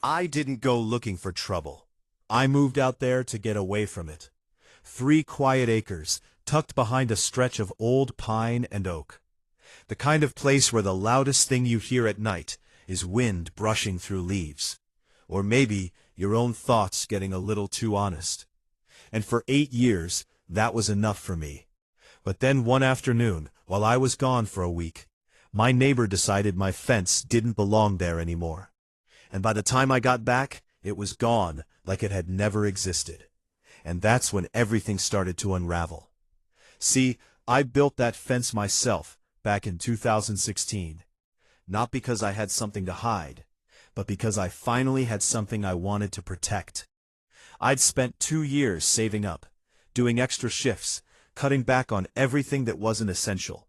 I didn't go looking for trouble. I moved out there to get away from it. 3 quiet acres, tucked behind a stretch of old pine and oak. The kind of place where the loudest thing you hear at night is wind brushing through leaves. Or maybe your own thoughts getting a little too honest. And for 8 years, that was enough for me. But then one afternoon, while I was gone for a week, my neighbor decided my fence didn't belong there anymore. And by the time I got back, it was gone like it had never existed. And that's when everything started to unravel. See, I built that fence myself back in 2016. Not because I had something to hide, but because I finally had something I wanted to protect. I'd spent 2 years saving up, doing extra shifts, cutting back on everything that wasn't essential,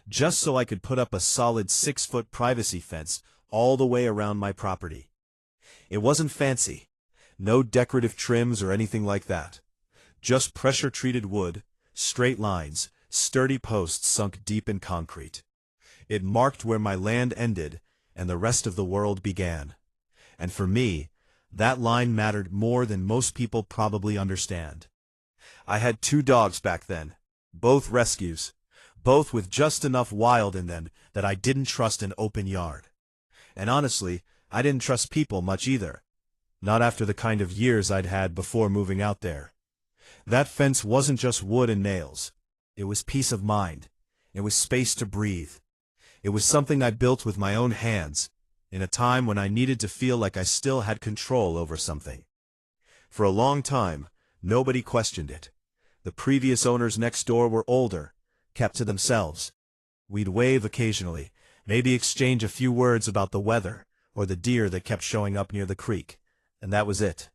just so I could put up a solid 6-foot privacy fence all the way around my property. It wasn't fancy, no decorative trims or anything like that. Just pressure-treated wood, straight lines, sturdy posts sunk deep in concrete. It marked where my land ended and the rest of the world began. And for me, that line mattered more than most people probably understand. I had 2 dogs back then, both rescues, both with just enough wild in them that I didn't trust an open yard. And honestly, I didn't trust people much either. Not after the kind of years I'd had before moving out there. That fence wasn't just wood and nails. It was peace of mind. It was space to breathe. It was something I built with my own hands, in a time when I needed to feel like I still had control over something. For a long time, nobody questioned it. The previous owners next door were older, kept to themselves. We'd wave occasionally, maybe exchange a few words about the weather, or the deer that kept showing up near the creek, and that was it.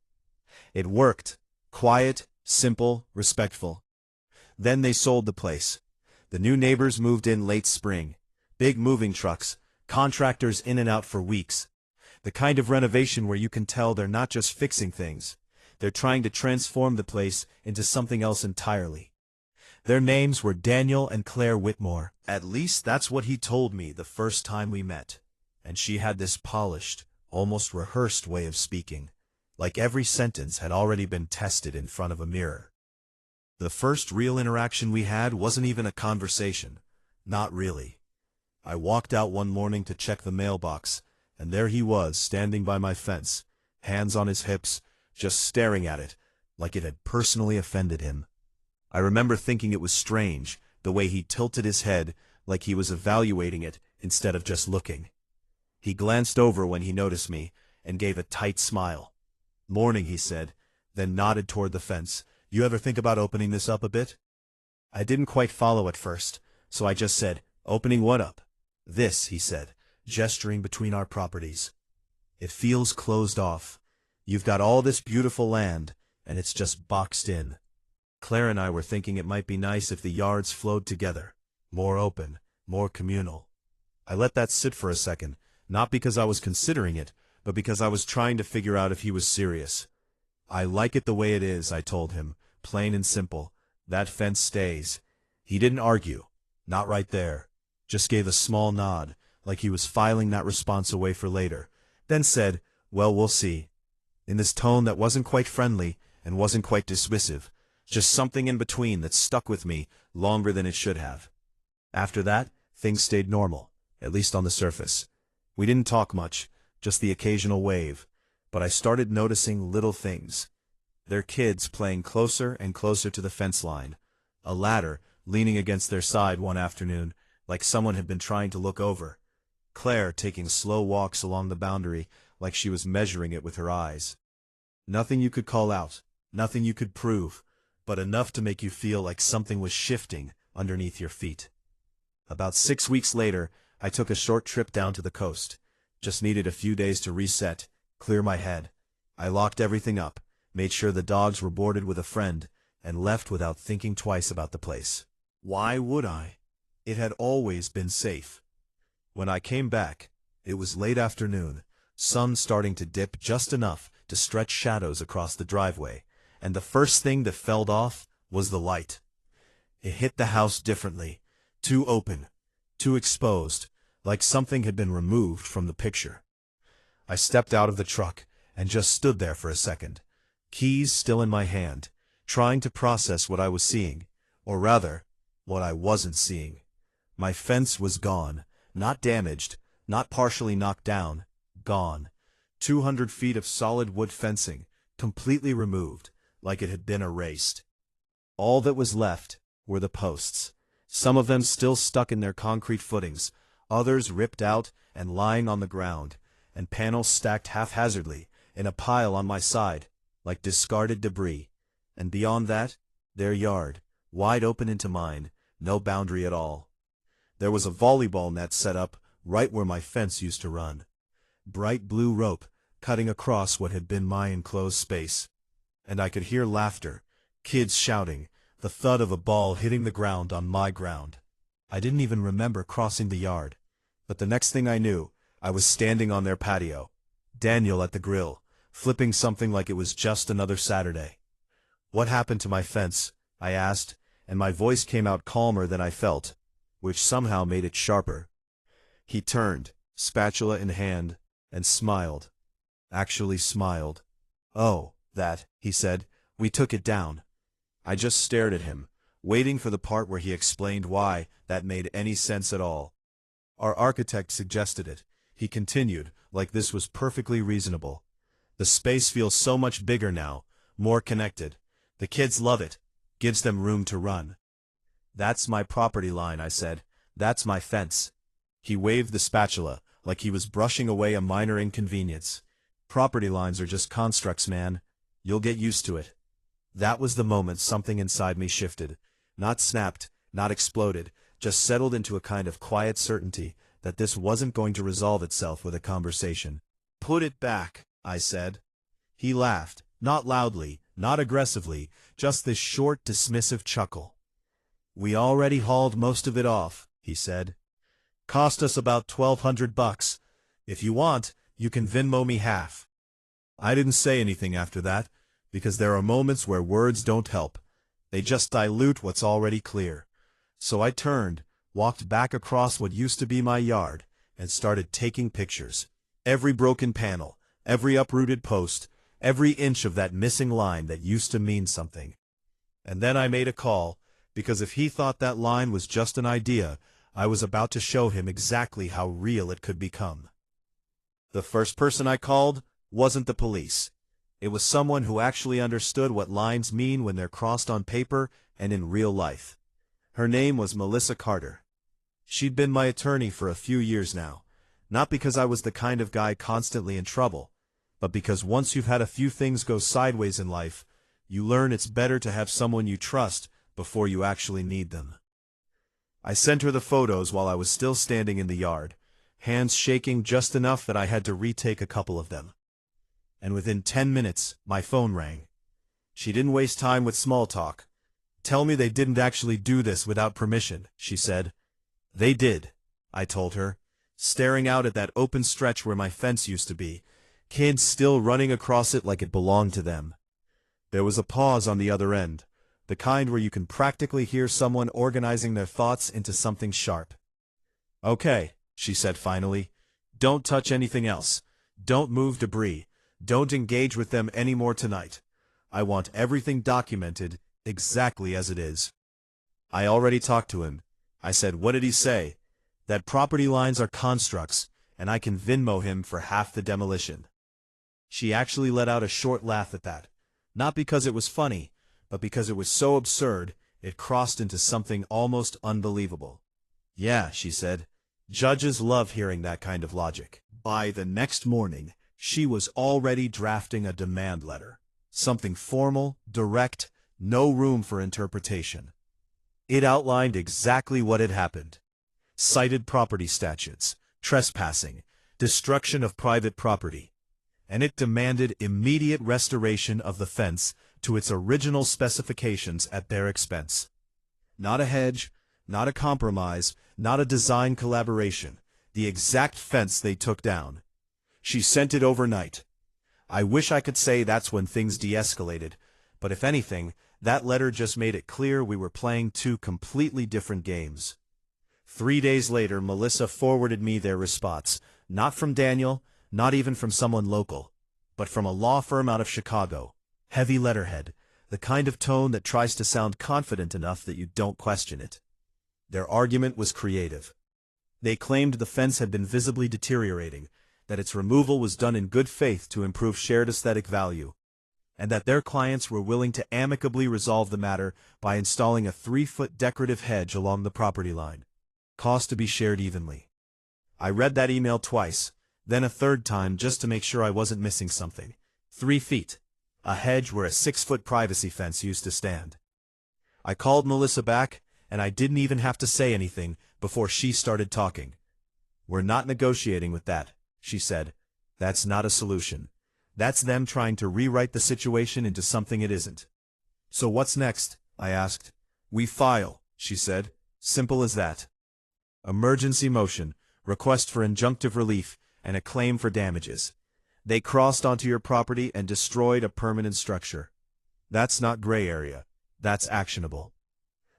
It worked. Quiet, simple, respectful. Then they sold the place. The new neighbors moved in late spring. Big moving trucks, contractors in and out for weeks. The kind of renovation where you can tell they're not just fixing things. They're trying to transform the place into something else entirely. Their names were Daniel and Claire Whitmore. At least that's what he told me the first time we met. And she had this polished, almost rehearsed way of speaking, like every sentence had already been tested in front of a mirror. The first real interaction we had wasn't even a conversation. Not really. I walked out one morning to check the mailbox, and there he was, standing by my fence, hands on his hips, just staring at it, like it had personally offended him. I remember thinking it was strange, the way he tilted his head, like he was evaluating it instead of just looking. He glanced over when he noticed me, and gave a tight smile. "Morning," he said, then nodded toward the fence. "You ever think about opening this up a bit?" I didn't quite follow at first, so I just said, "Opening what up?" "This," he said, gesturing between our properties. "It feels closed off. You've got all this beautiful land, and it's just boxed in." Claire and I were thinking it might be nice if the yards flowed together. More open, more communal. I let that sit for a second, not because I was considering it, but because I was trying to figure out if he was serious. "I like it the way it is," I told him, plain and simple. "That fence stays." He didn't argue. Not right there. Just gave a small nod, like he was filing that response away for later, then said, "Well, we'll see," in this tone that wasn't quite friendly and wasn't quite dismissive, just something in between that stuck with me longer than it should have. After that, things stayed normal, at least on the surface. We didn't talk much, just the occasional wave, but I started noticing little things. Their kids playing closer and closer to the fence line, a ladder leaning against their side one afternoon, like someone had been trying to look over. Claire taking slow walks along the boundary, like she was measuring it with her eyes. Nothing you could call out, nothing you could prove, but enough to make you feel like something was shifting underneath your feet. About 6 weeks later, I took a short trip down to the coast. Just needed a few days to reset, clear my head. I locked everything up, made sure the dogs were boarded with a friend, and left without thinking twice about the place. Why would I? It had always been safe. When I came back, it was late afternoon, sun starting to dip just enough to stretch shadows across the driveway, and the first thing that fell off was the light. It hit the house differently, too open, too exposed, like something had been removed from the picture. I stepped out of the truck, and just stood there for a second, keys still in my hand, trying to process what I was seeing, or rather, what I wasn't seeing. My fence was gone, not damaged, not partially knocked down, gone. 200 feet of solid wood fencing, completely removed, like it had been erased. All that was left were the posts, some of them still stuck in their concrete footings, others ripped out and lying on the ground, and panels stacked haphazardly in a pile on my side, like discarded debris. And beyond that, their yard, wide open into mine, no boundary at all. There was a volleyball net set up right where my fence used to run. Bright blue rope cutting across what had been my enclosed space. And I could hear laughter, kids shouting, the thud of a ball hitting the ground on my ground. I didn't even remember crossing the yard, but the next thing I knew, I was standing on their patio, Daniel at the grill, flipping something like it was just another Saturday. "What happened to my fence?" I asked, and my voice came out calmer than I felt, which somehow made it sharper. He turned, spatula in hand, and smiled. Actually smiled. "Oh, that," he said, "we took it down." I just stared at him, waiting for the part where he explained why that made any sense at all. "Our architect suggested it," he continued, like this was perfectly reasonable. "The space feels so much bigger now, more connected. The kids love it, gives them room to run." "That's my property line," I said. "That's my fence." He waved the spatula, like he was brushing away a minor inconvenience. "Property lines are just constructs, man. You'll get used to it." That was the moment something inside me shifted. Not snapped, not exploded, just settled into a kind of quiet certainty that this wasn't going to resolve itself with a conversation. "Put it back," I said. He laughed, not loudly, not aggressively, just this short, dismissive chuckle. "We already hauled most of it off," he said. "Cost us about $1,200. If you want, you can Venmo me half." I didn't say anything after that, because there are moments where words don't help. They just dilute what's already clear. So I turned, walked back across what used to be my yard, and started taking pictures. Every broken panel, every uprooted post, every inch of that missing line that used to mean something. And then I made a call, because if he thought that line was just an idea, I was about to show him exactly how real it could become. The first person I called wasn't the police. It was someone who actually understood what lines mean when they're crossed on paper and in real life. Her name was Melissa Carter. She'd been my attorney for a few years now, not because I was the kind of guy constantly in trouble, but because once you've had a few things go sideways in life, you learn it's better to have someone you trust before you actually need them. I sent her the photos while I was still standing in the yard, hands shaking just enough that I had to retake a couple of them. And within 10 minutes, my phone rang. She didn't waste time with small talk. "Tell me they didn't actually do this without permission," she said. "They did," I told her, staring out at that open stretch where my fence used to be, kids still running across it like it belonged to them. There was a pause on the other end, the kind where you can practically hear someone organizing their thoughts into something sharp. "Okay," she said finally. "Don't touch anything else. Don't move debris. Don't engage with them anymore tonight. I want everything documented exactly as it is." "I already talked to him," I said. "What did he say?" "That property lines are constructs, and I can Venmo him for half the demolition." She actually let out a short laugh at that, not because it was funny, but because it was so absurd it crossed into something almost unbelievable. "Yeah," she said. "Judges love hearing that kind of logic." By the next morning, she was already drafting a demand letter. Something formal, direct, no room for interpretation. It outlined exactly what had happened. Cited property statutes, trespassing, destruction of private property. And it demanded immediate restoration of the fence to its original specifications at their expense. Not a hedge, not a compromise, not a design collaboration. The exact fence they took down. She sent it overnight. I wish I could say that's when things de-escalated, but if anything, that letter just made it clear we were playing two completely different games. 3 days later, Melissa forwarded me their response, not from Daniel, not even from someone local. but from a law firm out of Chicago. Heavy letterhead, the kind of tone that tries to sound confident enough that you don't question it. Their argument was creative. They claimed the fence had been visibly deteriorating, that its removal was done in good faith to improve shared aesthetic value, and that their clients were willing to amicably resolve the matter by installing a 3-foot decorative hedge along the property line. Cost to be shared evenly. I read that email twice, then a third time just to make sure I wasn't missing something. 3 feet. A hedge where a 6-foot privacy fence used to stand. I called Melissa back, and I didn't even have to say anything before she started talking. "We're not negotiating with that," she said. "That's not a solution. That's them trying to rewrite the situation into something it isn't." "So what's next?" I asked. "We file," she said. "Simple as that. Emergency motion, request for injunctive relief, and a claim for damages. They crossed onto your property and destroyed a permanent structure. That's not gray area. That's actionable."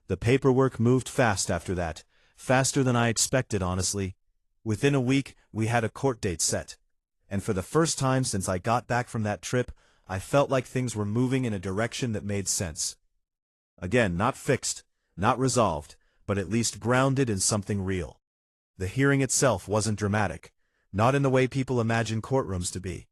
The paperwork moved fast after that, faster than I expected, honestly. Within a week, we had a court date set. And for the first time since I got back from that trip, I felt like things were moving in a direction that made sense. Again, not fixed, not resolved, but at least grounded in something real. The hearing itself wasn't dramatic, not in the way people imagine courtrooms to be.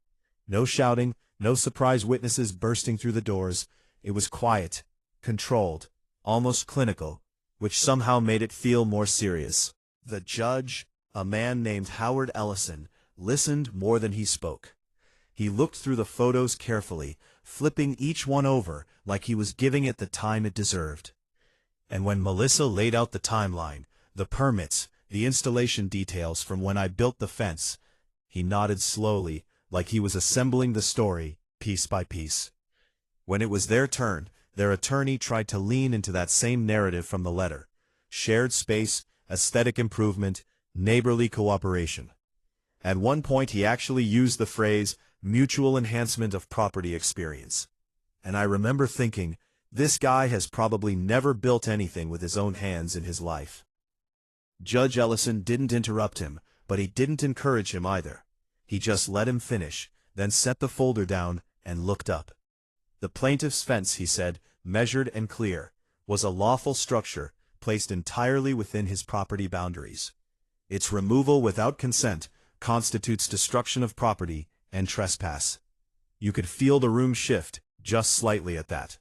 No shouting, no surprise witnesses bursting through the doors. It was quiet, controlled, almost clinical, which somehow made it feel more serious. The judge, a man named Howard Ellison, listened more than he spoke. He looked through the photos carefully, flipping each one over like he was giving it the time it deserved. And when Melissa laid out the timeline, the permits, the installation details from when I built the fence, he nodded slowly, like he was assembling the story, piece by piece. When it was their turn, their attorney tried to lean into that same narrative from the letter. Shared space, aesthetic improvement, neighborly cooperation. At one point he actually used the phrase, mutual enhancement of property experience. And I remember thinking, this guy has probably never built anything with his own hands in his life. Judge Ellison didn't interrupt him, but he didn't encourage him either. He just let him finish, then set the folder down and looked up. The plaintiff's fence, he said, measured and clear, was a lawful structure placed entirely within his property boundaries. Its removal without consent constitutes destruction of property and trespass. You could feel the room shift, just slightly at that.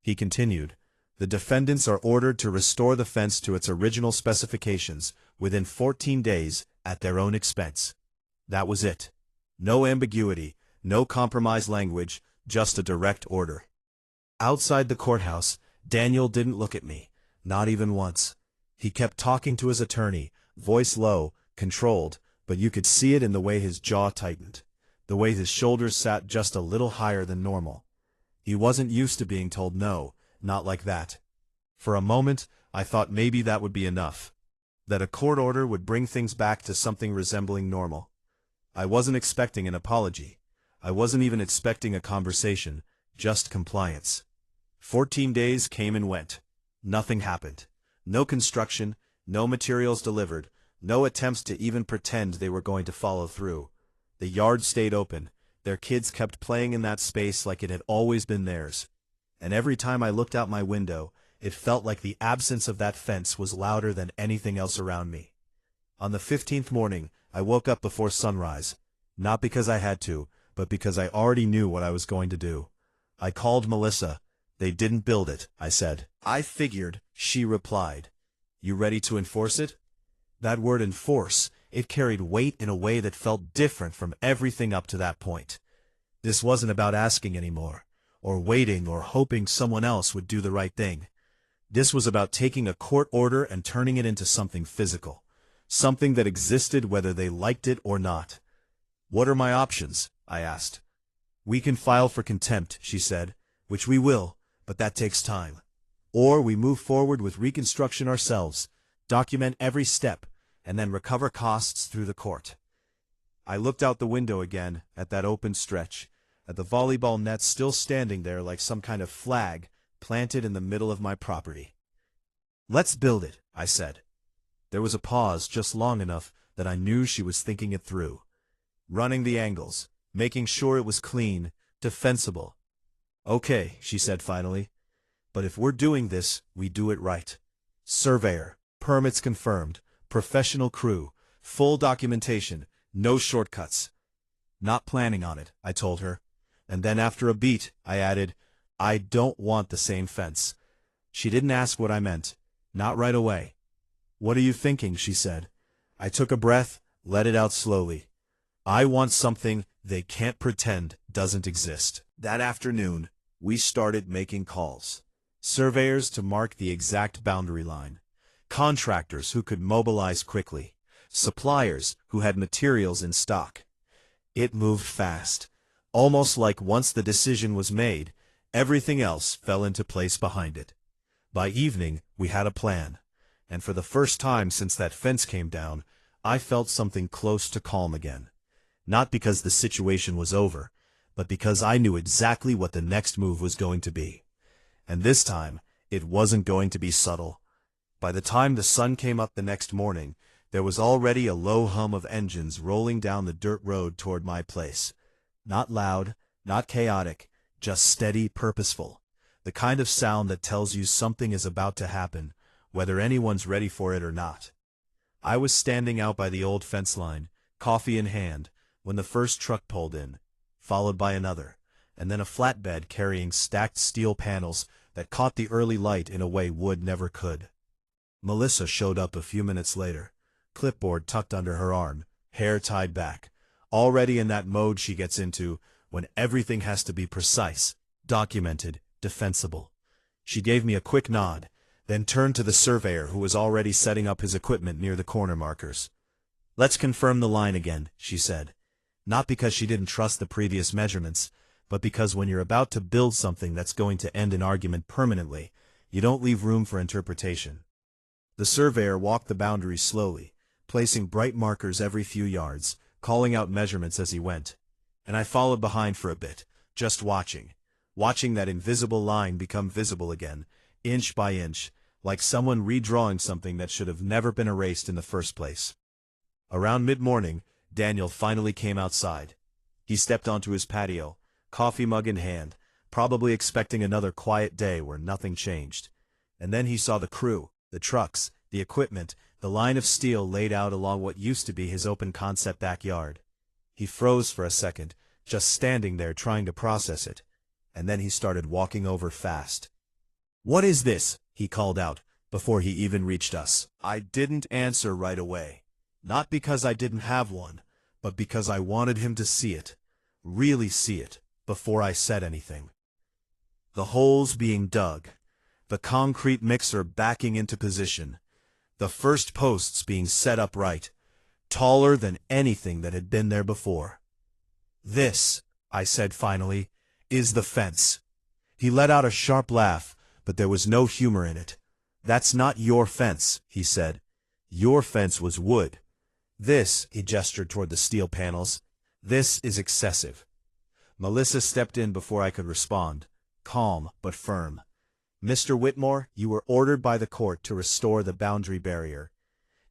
He continued, "The defendants are ordered to restore the fence to its original specifications within 14 days at their own expense." That was it. No ambiguity, no compromise language, just a direct order. Outside the courthouse, Daniel didn't look at me, not even once. He kept talking to his attorney, voice low, controlled, but you could see it in the way his jaw tightened, the way his shoulders sat just a little higher than normal. He wasn't used to being told no, not like that. For a moment, I thought maybe that would be enough, that a court order would bring things back to something resembling normal. I wasn't expecting an apology. I wasn't even expecting a conversation, just compliance. 14 days came and went. Nothing happened. No construction, no materials delivered, no attempts to even pretend they were going to follow through. The yard stayed open. Their kids kept playing in that space like it had always been theirs. And every time I looked out my window, it felt like the absence of that fence was louder than anything else around me. On the 15th morning, I woke up before sunrise, not because I had to, but because I already knew what I was going to do. I called Melissa. "They didn't build it," I said. "I figured," she replied. "You ready to enforce it?" That word enforce, it carried weight in a way that felt different from everything up to that point. This wasn't about asking anymore, or waiting or hoping someone else would do the right thing. This was about taking a court order and turning it into something physical, something that existed whether they liked it or not. "What are my options?" I asked. "We can file for contempt," she said, "which we will, but that takes time. Or we move forward with reconstruction ourselves, document every step, and then recover costs through the court." I looked out the window again, at that open stretch, at the volleyball net still standing there like some kind of flag planted in the middle of my property. "Let's build it," I said. There was a pause just long enough that I knew she was thinking it through. Running the angles, making sure it was clean, defensible. "Okay," she said finally. "But if we're doing this, we do it right. Surveyor, permits confirmed, professional crew, full documentation, no shortcuts." "Not planning on it," I told her. And then after a beat, I added, "I don't want the same fence." She didn't ask what I meant. Not right away. "What are you thinking?" she said. I took a breath, let it out slowly. "I want something they can't pretend doesn't exist." That afternoon, we started making calls. Surveyors to mark the exact boundary line. Contractors who could mobilize quickly. Suppliers who had materials in stock. It moved fast. Almost like once the decision was made, everything else fell into place behind it. By evening, we had a plan. And for the first time since that fence came down, I felt something close to calm again. Not because the situation was over, but because I knew exactly what the next move was going to be. And this time, it wasn't going to be subtle. By the time the sun came up the next morning, there was already a low hum of engines rolling down the dirt road toward my place. Not loud, not chaotic, just steady, purposeful. The kind of sound that tells you something is about to happen, whether anyone's ready for it or not. I was standing out by the old fence line, coffee in hand, when the first truck pulled in, followed by another, and then a flatbed carrying stacked steel panels that caught the early light in a way wood never could. Melissa showed up a few minutes later, clipboard tucked under her arm, hair tied back, already in that mode she gets into when everything has to be precise, documented, defensible. She gave me a quick nod, then turned to the surveyor who was already setting up his equipment near the corner markers. "Let's confirm the line again," she said. Not because she didn't trust the previous measurements, but because when you're about to build something that's going to end an argument permanently, you don't leave room for interpretation. The surveyor walked the boundary slowly, placing bright markers every few yards, calling out measurements as he went. And I followed behind for a bit, just watching that invisible line become visible again, inch by inch, like someone redrawing something that should have never been erased in the first place. Around mid-morning, Daniel finally came outside. He stepped onto his patio, coffee mug in hand, probably expecting another quiet day where nothing changed. And then he saw the crew, the trucks, the equipment, the line of steel laid out along what used to be his open-concept backyard. He froze for a second, just standing there trying to process it. And then he started walking over fast. "What is this?" he called out, before he even reached us. I didn't answer right away. Not because I didn't have one, but because I wanted him to see it, really see it, before I said anything. The holes being dug, the concrete mixer backing into position, the first posts being set up right, taller than anything that had been there before. "This," I said finally, "is the fence." He let out a sharp laugh, but there was no humor in it. "That's not your fence," he said. "Your fence was wood. This," he gestured toward the steel panels, "this is excessive." Melissa stepped in before I could respond, calm but firm. "Mr. Whitmore, you were ordered by the court to restore the boundary barrier.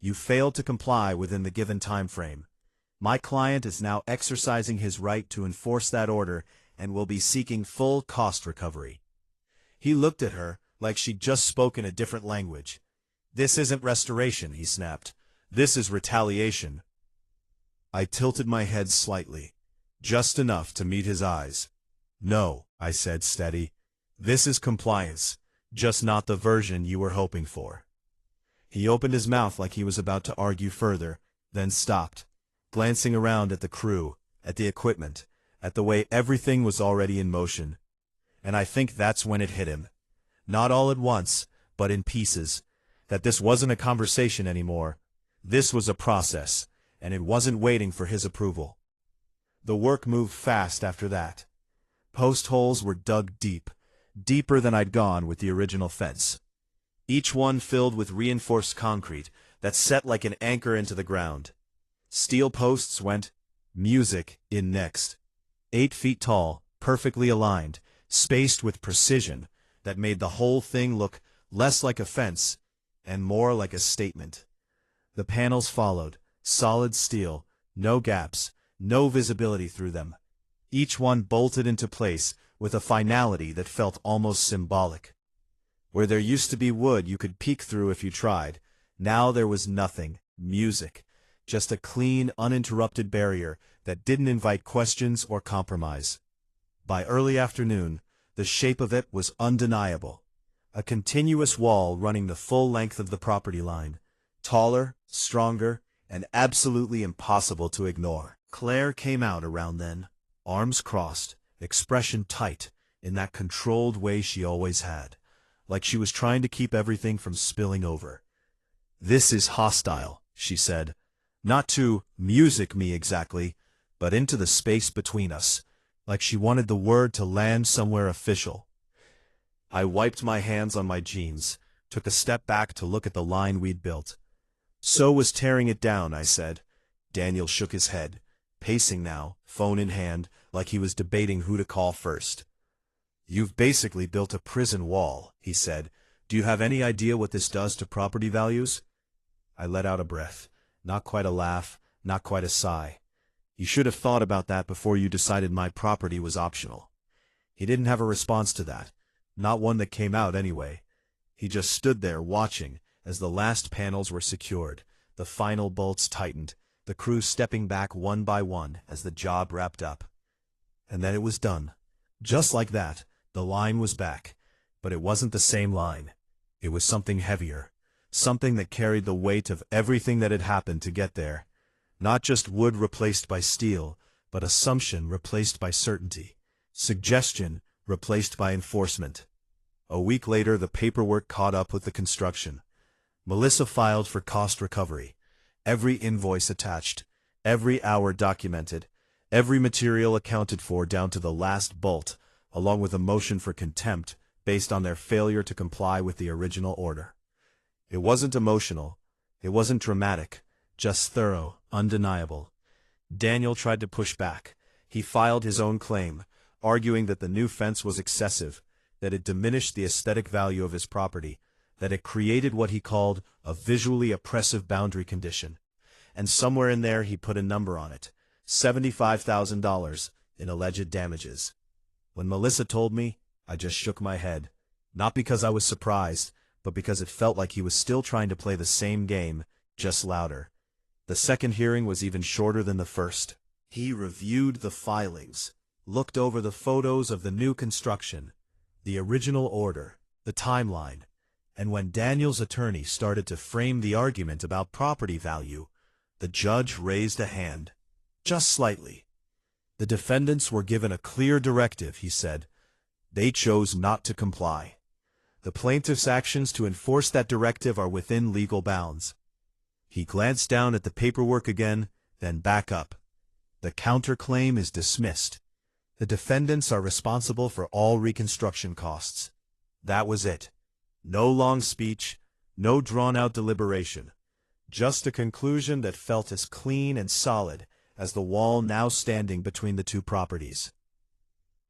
You failed to comply within the given time frame. My client is now exercising his right to enforce that order and will be seeking full cost recovery." He looked at her like she'd just spoken a different language. "This isn't restoration," he snapped. "This is retaliation." I tilted my head slightly, just enough to meet his eyes. "No," I said, steady. "This is compliance, just not the version you were hoping for." He opened his mouth like he was about to argue further, then stopped, glancing around at the crew, at the equipment, at the way everything was already in motion. And I think that's when it hit him. Not all at once, but in pieces. That this wasn't a conversation anymore. This was a process, and it wasn't waiting for his approval. The work moved fast after that. Post holes were dug deep, deeper than I'd gone with the original fence. Each one filled with reinforced concrete that set like an anchor into the ground. Steel posts went, music, in next. 8 feet tall, perfectly aligned, spaced with precision, that made the whole thing look less like a fence and more like a statement. The panels followed, solid steel, no gaps, no visibility through them, each one bolted into place with a finality that felt almost symbolic. Where there used to be wood you could peek through if you tried, now there was nothing, music, just a clean, uninterrupted barrier that didn't invite questions or compromise. By early afternoon, the shape of it was undeniable. A continuous wall running the full length of the property line, taller, stronger, and absolutely impossible to ignore. Claire came out around then, arms crossed, expression tight, in that controlled way she always had, like she was trying to keep everything from spilling over. "This is hostile," she said. "Not to music me exactly, but into the space between us," like she wanted the word to land somewhere official. I wiped my hands on my jeans, took a step back to look at the line we'd built. "So was tearing it down," I said. Daniel shook his head, pacing now, phone in hand, like he was debating who to call first. "You've basically built a prison wall," he said. "Do you have any idea what this does to property values?" I let out a breath, not quite a laugh, not quite a sigh. "You should have thought about that before you decided my property was optional." He didn't have a response to that, not one that came out anyway. He just stood there watching as the last panels were secured, the final bolts tightened, the crew stepping back one by one as the job wrapped up. And then it was done. Just like that, the line was back, but it wasn't the same line. It was something heavier, something that carried the weight of everything that had happened to get there. Not just wood replaced by steel, but assumption replaced by certainty, suggestion replaced by enforcement. A week later, the paperwork caught up with the construction. Melissa filed for cost recovery. Every invoice attached, every hour documented, every material accounted for down to the last bolt, along with a motion for contempt based on their failure to comply with the original order. It wasn't emotional, it wasn't dramatic, just thorough, undeniable. Daniel tried to push back. He filed his own claim, arguing that the new fence was excessive, that it diminished the aesthetic value of his property, that it created what he called a visually oppressive boundary condition. And somewhere in there he put a number on it, $75,000 in alleged damages. When Melissa told me, I just shook my head, not because I was surprised, but because it felt like he was still trying to play the same game, just louder. The second hearing was even shorter than the first. He reviewed the filings, looked over the photos of the new construction, the original order, the timeline, and when Daniel's attorney started to frame the argument about property value, the judge raised a hand, just slightly. The defendants were given a clear directive, he said. They chose not to comply. The plaintiff's actions to enforce that directive are within legal bounds. He glanced down at the paperwork again, then back up. The counterclaim is dismissed. The defendants are responsible for all reconstruction costs. That was it. No long speech, no drawn-out deliberation. Just a conclusion that felt as clean and solid as the wall now standing between the two properties.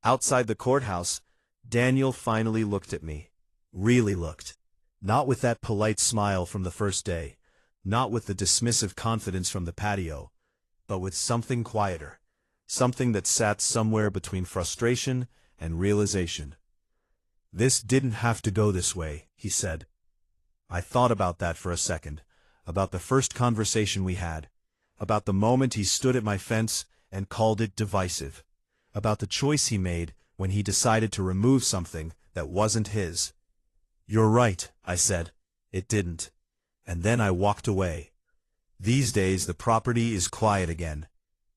Outside the courthouse, Daniel finally looked at me. Really looked. Not with that polite smile from the first day, not with the dismissive confidence from the patio, but with something quieter, something that sat somewhere between frustration and realization. "This didn't have to go this way," he said. I thought about that for a second, about the first conversation we had, about the moment he stood at my fence and called it divisive, about the choice he made when he decided to remove something that wasn't his. "You're right," I said. "It didn't." And then I walked away. These days the property is quiet again,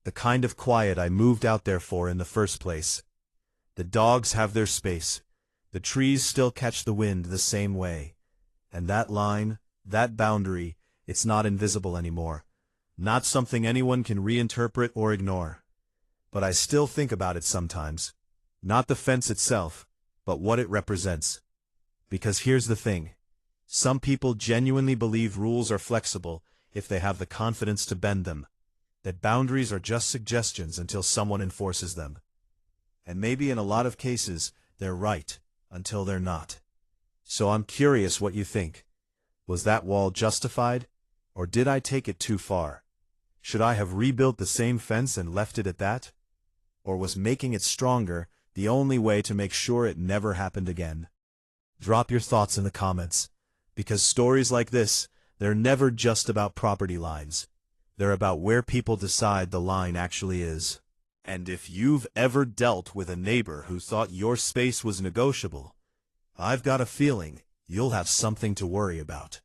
the kind of quiet I moved out there for in the first place. The dogs have their space. The trees still catch the wind the same way. And that line, that boundary, it's not invisible anymore. Not something anyone can reinterpret or ignore. But I still think about it sometimes. Not the fence itself, but what it represents. Because here's the thing. Some people genuinely believe rules are flexible if they have the confidence to bend them. That boundaries are just suggestions until someone enforces them. And maybe in a lot of cases, they're right, until they're not. So I'm curious what you think. Was that wall justified? Or did I take it too far? Should I have rebuilt the same fence and left it at that? or was making it stronger, the only way to make sure it never happened again? Drop your thoughts in the comments, because stories like this, they're never just about property lines. They're about where people decide the line actually is. And if you've ever dealt with a neighbor who thought your space was negotiable, I've got a feeling you'll have something to worry about.